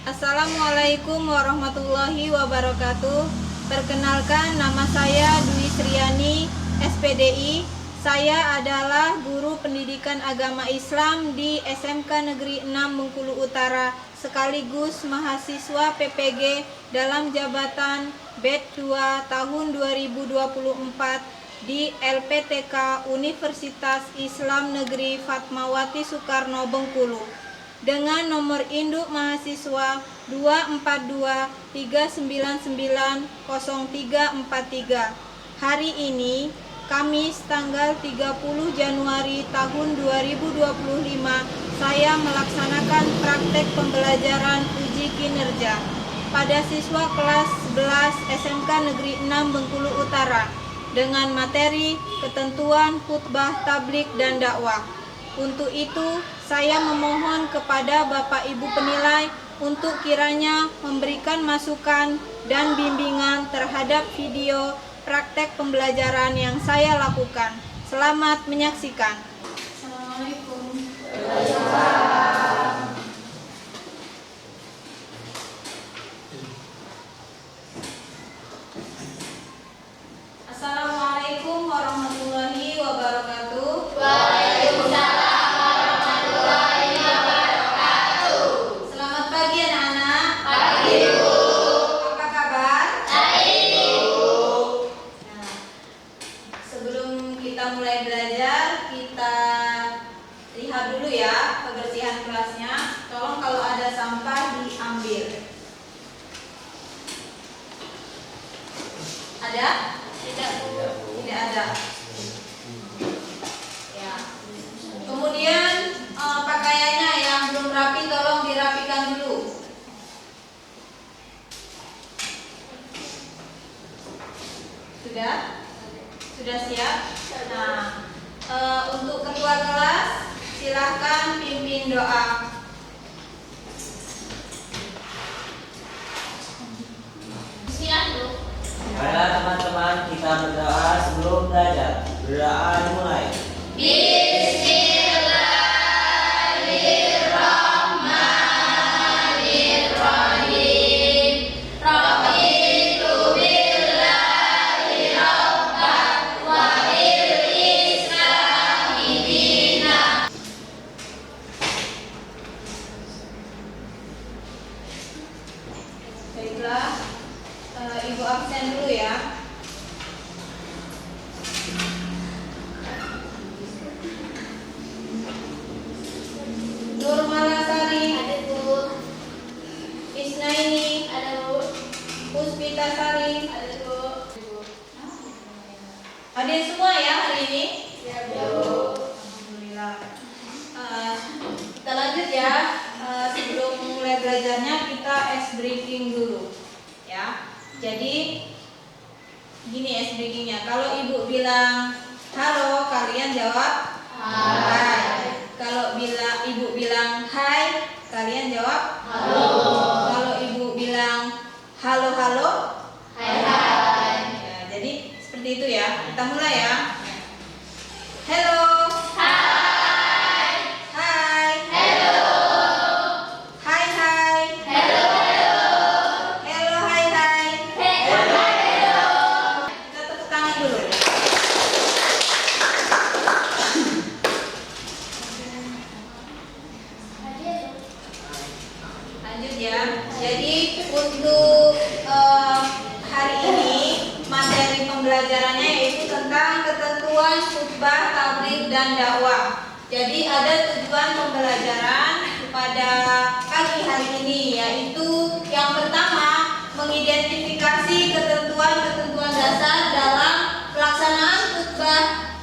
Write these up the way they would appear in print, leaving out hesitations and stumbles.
Assalamualaikum warahmatullahi wabarakatuh. Perkenalkan, nama saya Dwi Sriani, SPDI. Saya adalah guru pendidikan agama Islam di SMK Negeri 6 Bengkulu Utara, sekaligus mahasiswa PPG dalam jabatan BED 2 tahun 2024 di LPTK Universitas Islam Negeri Fatmawati Soekarno Bengkulu dengan nomor induk mahasiswa 24239900343. Hari ini, Kamis tanggal 30 Januari tahun 2025, saya melaksanakan praktek pembelajaran uji kinerja pada siswa kelas 11 SMK Negeri 6 Bengkulu Utara dengan materi ketentuan khutbah, tablik, dan dakwah. Untuk itu, saya memohon kepada Bapak Ibu penilai untuk kiranya memberikan masukan dan bimbingan terhadap video praktek pembelajaran yang saya lakukan. Selamat menyaksikan. Assalamualaikum. Assalamualaikum warahmatullahi wabarakatuh. Waalaikumsalam warahmatullahi wabarakatuh. Selamat pagi anak-anak. Pagi, Bu. Apa kabar? Baik, Bu. Nah, sebelum kita mulai belajar, kita lihat dulu ya kebersihan kelasnya. Tolong kalau ada sampah diambil. Ada? Tidak, Bu. Tidak ada. Ya. Kemudian pakaiannya yang belum rapi tolong dirapikan dulu. Sudah? Sudah siap? Nah, untuk ketua kelas silahkan pimpin doa. Siap, Bu. Marilah teman-teman kita berdoa sebelum belajar. Berdoa dimulai. Bismillahirrahmanirrahim. Raditu billahi rabban wa bil islami dinan. Baiklah, Ibu absen dulu ya. Nur Malasari, Ada, Bu. Isnaini, Ada, Bu. Puspitasari. Ada, Bu. Hadir semua ya hari ini? Siap, Bu. Alhamdulillah. Kita lanjut ya. Sebelum mulai belajarnya kita ice breaking dulu ya. Jadi gini ice breakingnya. Kalau ibu bilang halo, kalian jawab hai. Kalau ibu bilang hai, kalian jawab Halo. Kalau ibu bilang halo halo, Hai, hai. ya, jadi seperti itu ya. Kita mulai ya. Hello. Hai. Hai. Hello. Hai hai. Hello, hello. Hello hai hai. Hello. Kita tepuk tangan dulu. Lanjut ya. Jadi untuk hari ini materi pembelajarannya yaitu tentang ketentuan khutbah, tabligh, dan dakwah. Jadi ada tujuan pembelajaran pada pagi hari ini yaitu yang pertama mengidentifikasi ketentuan-ketentuan dasar dalam pelaksanaan khutbah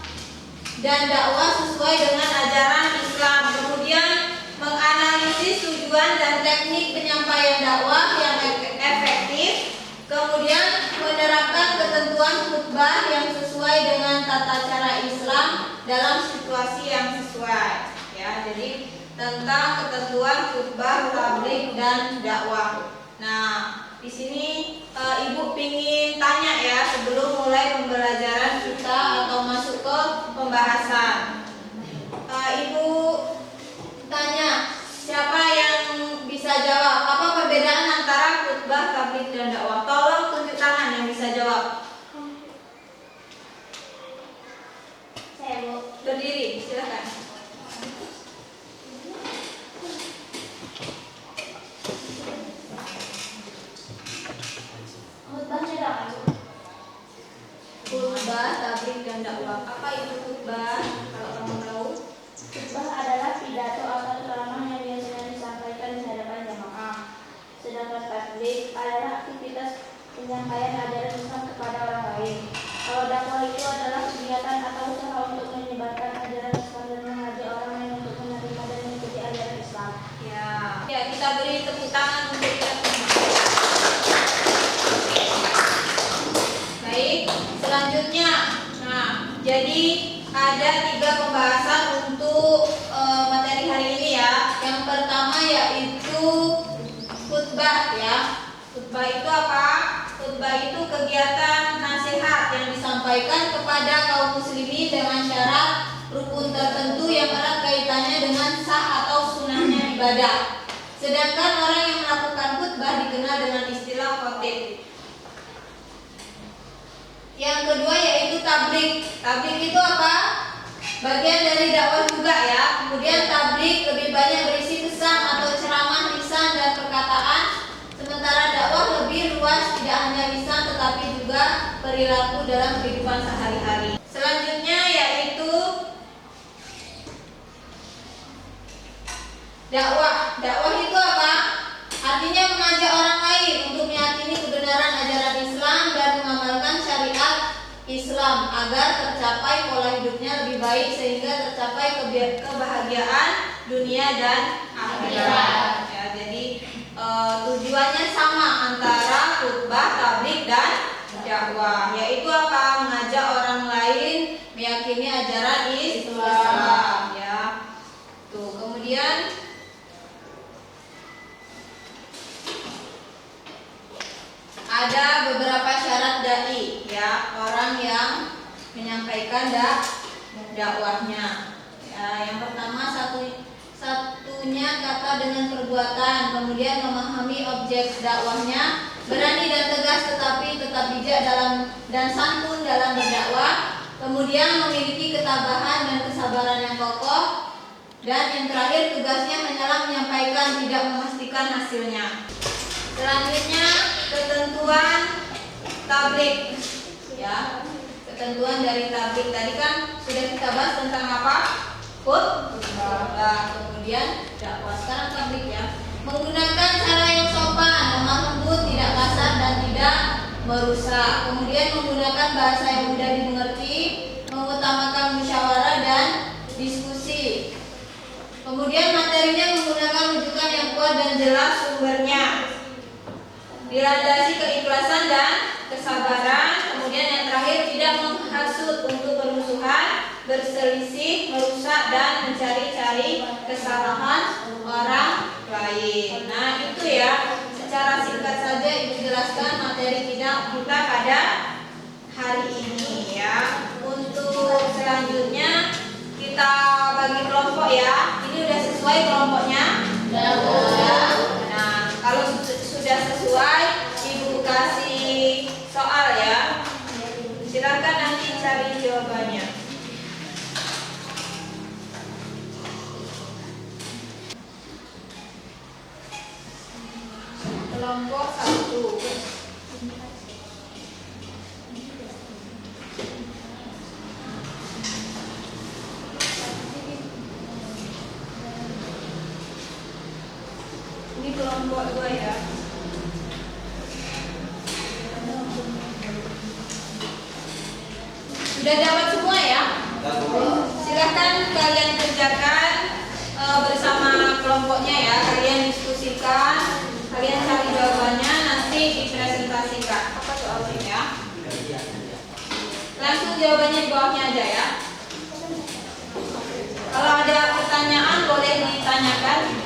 dan dakwah sesuai dengan ajaran Islam. Kemudian menganalisis tujuan dan teknik penyampaian dakwah yang efektif. Kemudian menerapkan ketentuan khutbah yang sesuai dengan tata cara Islam dalam situasi yang sesuai. Ya, jadi tentang ketentuan khutbah, tabligh, dan dakwah. Nah, di sini Ibu pingin tanya ya sebelum mulai pembelajaran kita atau masuk ke pembahasan. Ibu tanya siapa yang bisa jawab apa perbedaan tangan untuk kita semua. Baik, selanjutnya, nah, jadi ada 3 pembahasan untuk materi hari ini ya. Yang pertama yaitu khutbah ya. Khutbah itu apa? Khutbah itu kegiatan nasihat yang disampaikan kepada kaum muslimin dengan syarat rukun tertentu yang erat kaitannya dengan sah atau sunnahnya ibadah. Sedangkan orang yang melakukan khutbah dikenal dengan istilah khatib. Yang kedua yaitu tabligh. Tabligh itu apa? Bagian dari dakwah juga ya. Kemudian tabligh lebih banyak berisi pesan atau ceramah lisan dan perkataan, sementara dakwah lebih luas, tidak hanya lisan tetapi juga perilaku dalam kehidupan sehari-hari. Selanjutnya yaitu dakwah. Dakwah itu apa? Artinya mengajak orang lain untuk meyakini kebenaran ajaran Islam dan mengamalkan syariat Islam agar tercapai pola hidupnya lebih baik sehingga tercapai kebahagiaan dunia dan akhirat. Ya, jadi tujuannya sama antara khutbah, tabligh dan dakwah, yaitu apa? Mengajak orang lain meyakini ajaran Islam. Ya, tuh kemudian ada beberapa syarat dai ya, orang yang menyampaikan dakwahnya. Ya, yang pertama satunya kata dengan perbuatan, kemudian memahami objek dakwahnya, berani dan tegas tetapi tetap bijak dan santun dalam berdakwah, kemudian memiliki ketabahan dan kesabaran yang kokoh, dan yang terakhir tugasnya hanyalah menyampaikan, tidak memastikan hasilnya. Selanjutnya ketentuan tabligh ya. Ketentuan dari tabligh tadi kan sudah kita bahas tentang apa? Khutbah. Kemudian dakwah. Sekarang tabligh ya. Menggunakan cara yang sopan, lemah lembut, tidak kasar dan tidak merusak. Kemudian menggunakan bahasa yang mudah dimengerti, mengutamakan musyawarah dan diskusi. Kemudian materinya menggunakan rujukan yang kuat dan jelas sumbernya. Dilandasi keikhlasan dan kesabaran. Kemudian yang terakhir tidak menghasut untuk permusuhan, berselisih, merusak dan mencari-cari kesalahan orang lain. Nah itu ya, secara singkat saja Ibu jelaskan materi kita pada hari ini ya. Untuk selanjutnya kita bagi kelompok ya. Ini udah sesuai kelompoknya? Nah kalau sudah sesuai, Ibu kasih soal ya. Silakan nanti cari jawabannya. Kelompok 1. Ini kelompok 2 ya. Sudah dapat semua ya? Silahkan kalian kerjakan bersama kelompoknya ya. Kalian diskusikan, kalian cari jawabannya, nanti dipresentasikan. Apa soalnya ya? Langsung jawabannya di bawahnya aja ya. Kalau ada pertanyaan boleh ditanyakan.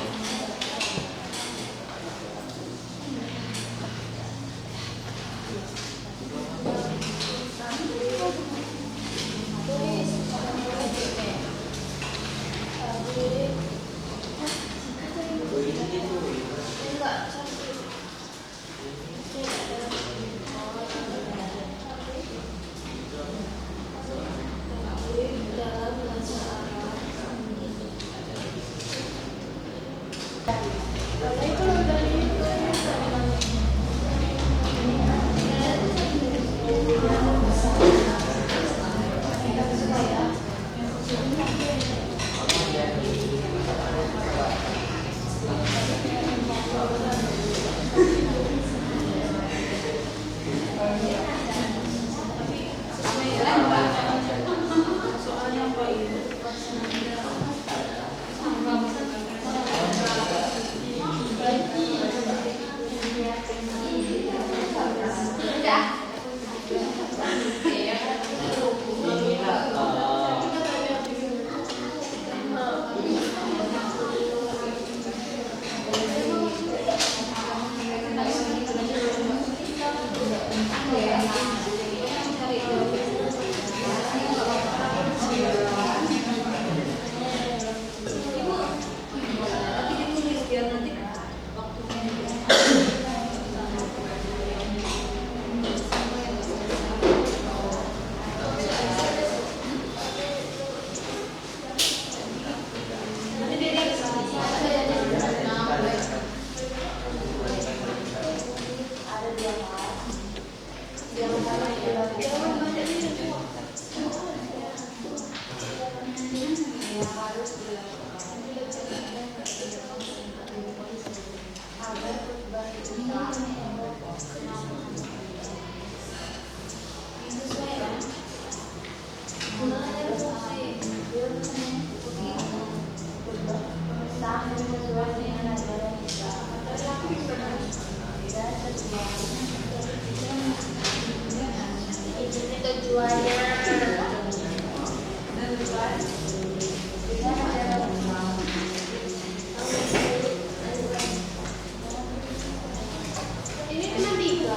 Ini cuma 3.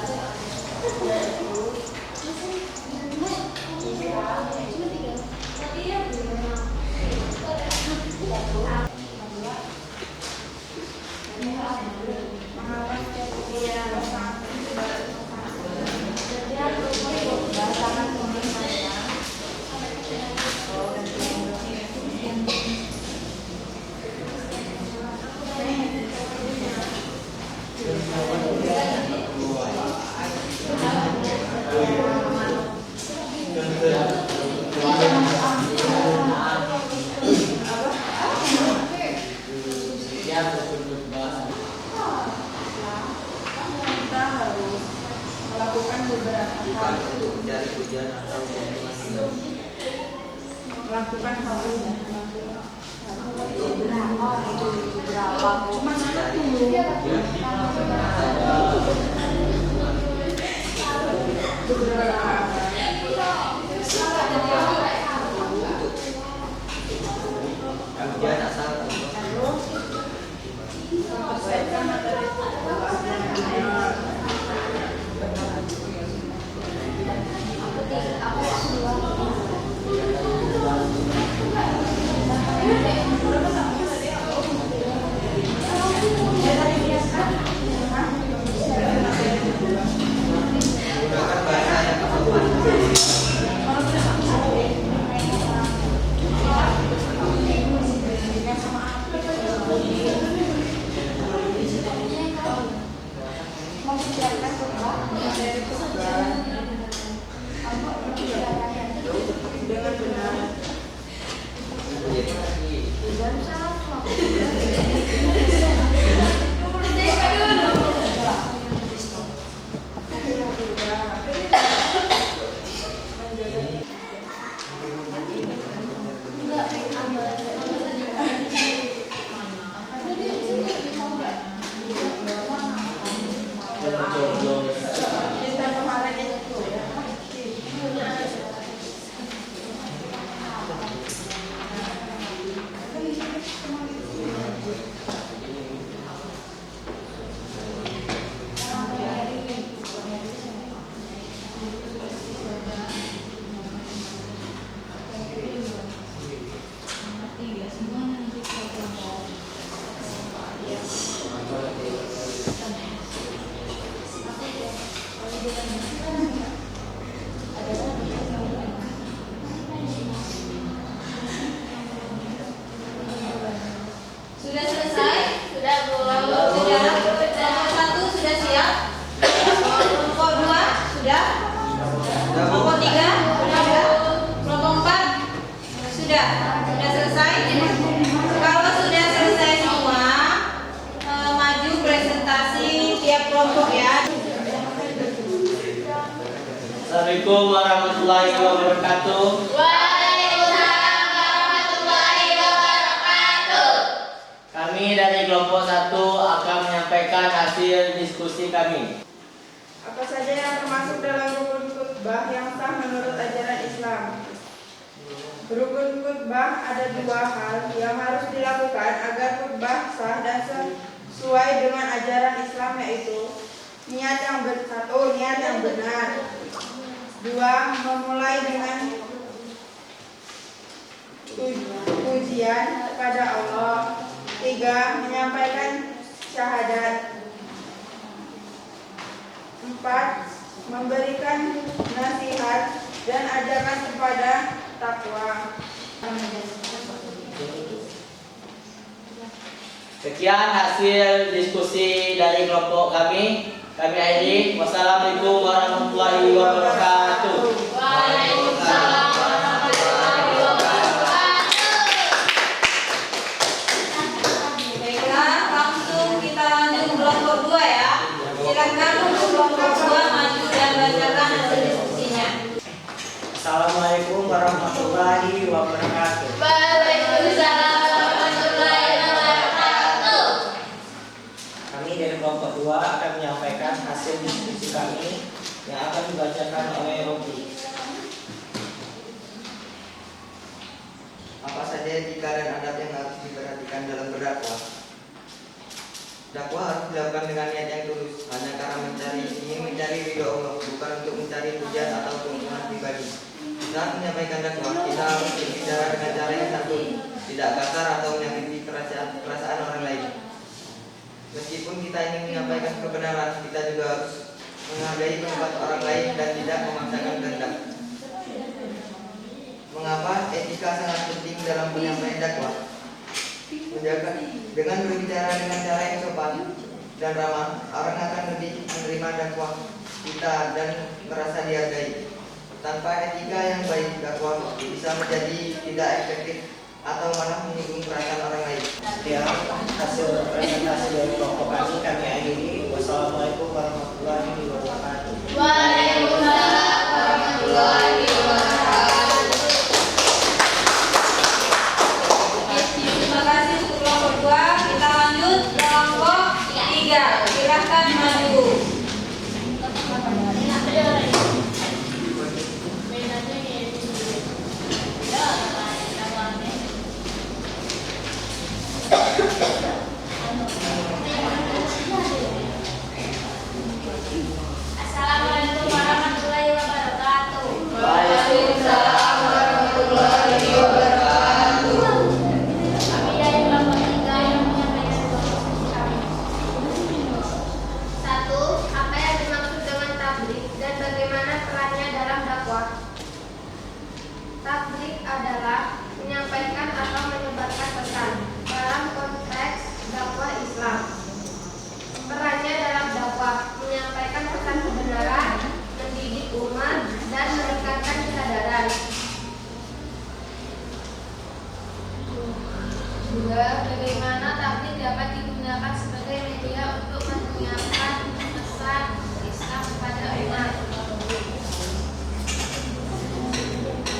Kita harus melakukan beberapa hal. Mencari hujan atau Melakukan hal ini. Cuma satu. hujan asal Selesaikan materi tugas yang benar. gunakan bahasa yang tepat. Mempersiapkan materi tugas dengan benar. Kita kemarin itu ya. Sudah selesai? Sudah, Bu. Sudah. Kelompok 1 sudah siap? Kelompok 2 sudah? Kelompok 3 sudah? Kelompok 4 sudah? Sudah selesai? Kalau sudah selesai semua, maju presentasi tiap kelompok ya. Assalamualaikum warahmatullahi wabarakatuh. Waalaikumsalam warahmatullahi wabarakatuh. Kami dari kelompok 1 akan menyampaikan hasil diskusi kami. Apa saja yang termasuk dalam rukun khutbah yang sah menurut ajaran Islam? Rukun khutbah ada 2 hal yang harus dilakukan agar khutbah sah dan sesuai dengan ajaran Islam, yaitu niat yang benar. 2. Memulai dengan pujian kepada Allah. 3. Menyampaikan syahadat. 4. Memberikan nasihat dan ajakan kepada takwa. Sekian hasil diskusi dari kelompok kami. Kami akhiri. Wassalamualaikum warahmatullahi wabarakatuh. Waalaikumsalam warahmatullahi wabarakatuh. Baiklah, langsung kita lanjut kelompok 2 ya. Wassalamualaikum warahmatullahi wabarakatuh. Waalaikumsalam warahmatullahi wabarakatuh. Kami dari kelompok 2 akan menyampaikan hasil diskusi kami yang akan dibacakan oleh Robi. Apa saja etika dan adab yang harus diperhatikan dalam berdakwah? Dakwah harus dilakukan dengan niat yang tulus, hanya karena ingin mencari ridho Allah, bukan untuk mencari pujian atau keuntungan pribadi. Saat menyampaikan dakwah, kita harus berbicara dengan cara yang santun, tidak kasar atau menyakiti perasaan orang lain. Meskipun kita ingin menyampaikan kebenaran, kita juga harus menghargai pendapat orang lain dan tidak memaksakan kehendak. Mengapa etika sangat penting dalam penyampaian dakwah? Dengan berbicara dengan cara yang sopan dan ramah, orang akan lebih menerima dakwah kita dan merasa dihargai. Tanpa etika yang baik, dakwah bisa menjadi tidak efektif atau malah menyinggung perasaan orang lain. Ya, hasil presentasi dari kelompok kami akhiri. Wassalamualaikum warahmatullahi wabarakatuh. Waalaikumsalam warahmatullahi wabarakatuh. Terima kasih untuk kelompok 2. Kita lanjut kelompok 3. Silahkan maju. Assalamualaikum warahmatullahi wabarakatuh. Waalaikumsalam warahmatullahi wabarakatuh. Kami dari kelompok 3 yang menyampaikan kelompok kami. 1. Apa yang dimaksud dengan tabligh dan bagaimana perannya dalam dakwah? Tabligh adalah menyampaikan atau menyebarkan pesan dalam konteks dakwah Islam. Perannya dalam dakwah menyampaikan pesan kebenaran, mendidik umat, dan meningkatkan kesadaran. 2. Bagaimana tabligh dapat digunakan sebagai media untuk menyiarkan pesan Islam kepada umat?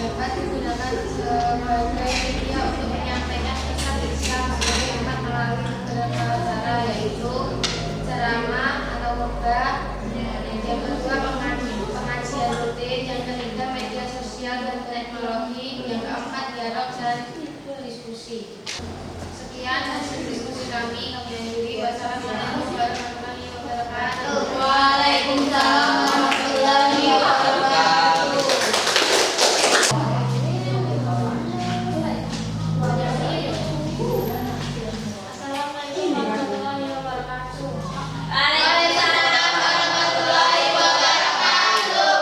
Dapat digunakan sebagai media untuk menyampaikan pesan Islam sebagai umat melalui beberapa cara, yaitu ceramah atau khotbah, yang kedua pengajian rutin, yang ketiga media sosial dan teknologi, yang keempat dialog dan diskusi. Sekian hasil diskusi kami akhiri. Wassalamualaikum warahmatullahi wabarakatuh. Waalaikumsalam warahmatullahi wabarakatuh. Assalamualaikum warahmatullahi wabarakatuh. Waalaikumsalam warahmatullahi wabarakatuh.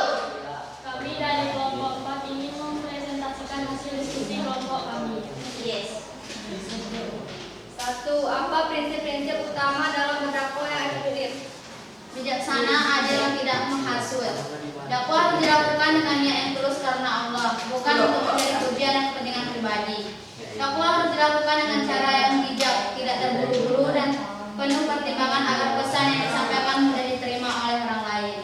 Kami dari kelompok 4 ingin mempresentasikan hasil diskusi kelompok kami. Yes. 1. Apa prinsip-prinsip utama dalam berdakwah yang efektif? Bijaksana, adil, dan tidak menghasut. Dakwah harus dilakukan dengan niat yang tulus karena Allah, bukan untuk mencari pujian dan kepentingan pribadi. Dakwah harus dilakukan dengan cara yang bijak, tidak terburu-buru, dan penuh pertimbangan agar pesan yang disampaikan mudah diterima oleh orang lain.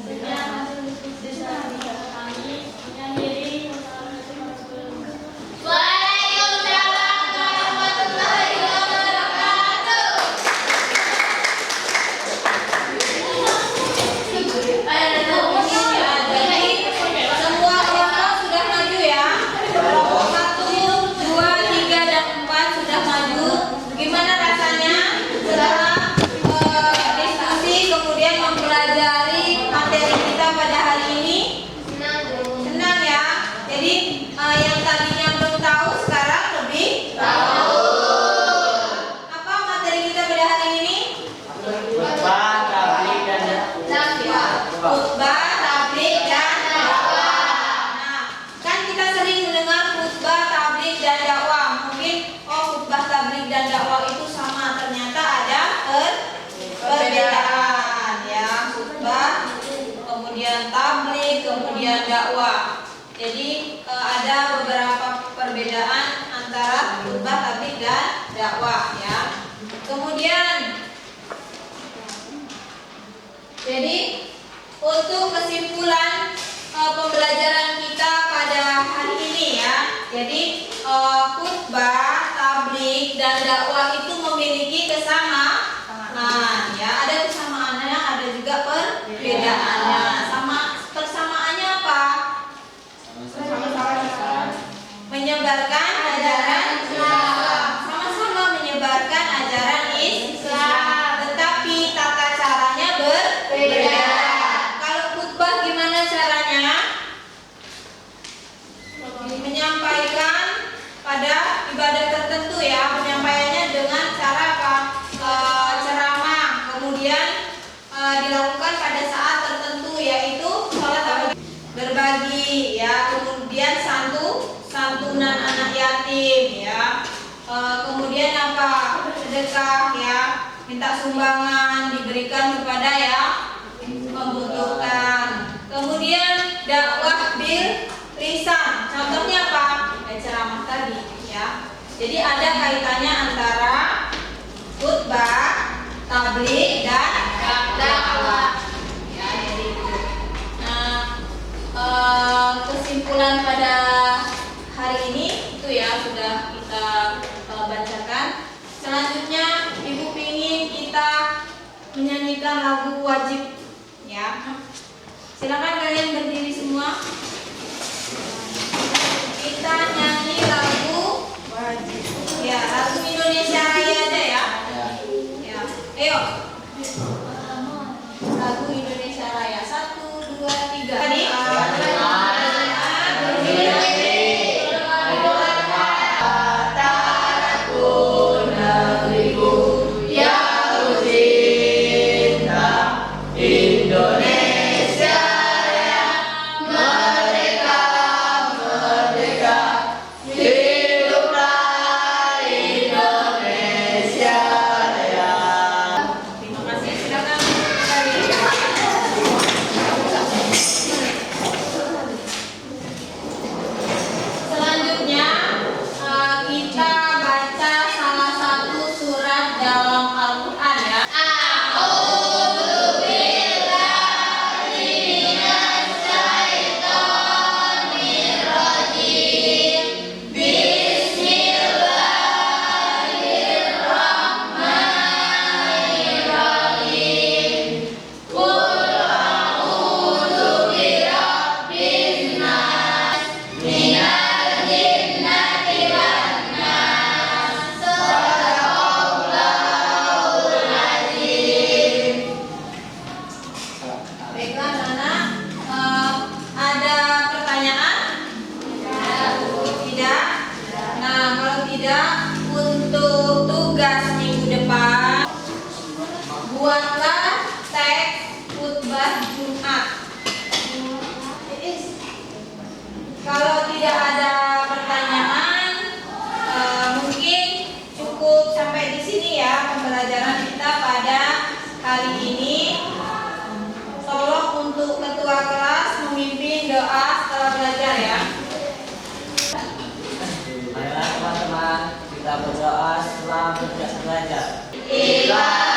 Sekian hasil diskusi kami. Mengakhiri. Waalaikumsalam warahmatullahi wabarakatuh. Jadi semua kelompok sudah maju ya. Kelompok 1, 2, 3, dan 4 sudah maju. Gimana rasanya setelah diskusi kemudian mempelajari materi kita pada hari ini? Senang ya. Jadi yang tadinya belum tahu sekarang lebih tahu. Apa materi kita pada hari ini? Khutbah, tabligh, dan Dakwah. Khutbah, tabligh, dan dakwah. Nah, kan kita sering mendengar khutbah, tabligh, dan dakwah. Mungkin khutbah, tabligh, dan dakwah itu sama. Ternyata ada perbedaan ya. Khutbah, kemudian tabligh, kemudian dakwah. Jadi ada beberapa perbedaan antara khutbah, tabligh, dan dakwah ya. Kemudian jadi untuk kesimpulan pembelajaran kita pada hari ini ya. Jadi khutbah, tabligh dan dakwah itu memiliki kesamaan ya. Ada kesamaannya, ada juga perbedaannya. Persamaannya apa? Menyebarkan ajaran Islam. Sama-sama menyebarkan ajaran Islam, tetapi tata caranya berbeda. Kalau khutbah gimana caranya? Menyampaikan pada ibadah tertentu ya, penyampaiannya dengan cara apa? Ceramah, kemudian dilakukan pada saat tertentu yaitu sholat apa? Berbagi ya, kemudian santunan anak yatim ya, kemudian apa? Sedekah ya, minta sumbangan diberikan kepada yang membutuhkan. Kemudian dakwah bil lisan, contohnya apa? Ceramah tadi ya. Jadi ada kaitannya antara khutbah, tabligh dan dakwah. Ya, jadi itu. Nah, kesimpulan pada hari ini itu ya sudah kita bacakan. Selanjutnya Ibu ingin kita menyanyikan lagu wajib ya. Silakan kalian berdiri semua. Kita nyanyi lagu wajib. Ya, lagu Indonesia Raya aja ya. Ya. Ayo. Lagu Indonesia Raya 1 2 3. Tadi. Terima kasih, silakan kembali. Selanjutnya kita baca salah satu surat dalam Al-Quran ya. Baiklah Nana, ada pertanyaan? Tidak? Nah, kalau tidak, untuk tugas minggu depan buatlah teks khutbah Jumat. Kalau tidak ada pertanyaan, mungkin cukup sampai di sini ya pembelajaran kita pada hari ini. Tolong untuk ketua kelas memimpin doa setelah belajar ya. Marilah teman-teman kita berdoa setelah belajar. Ilah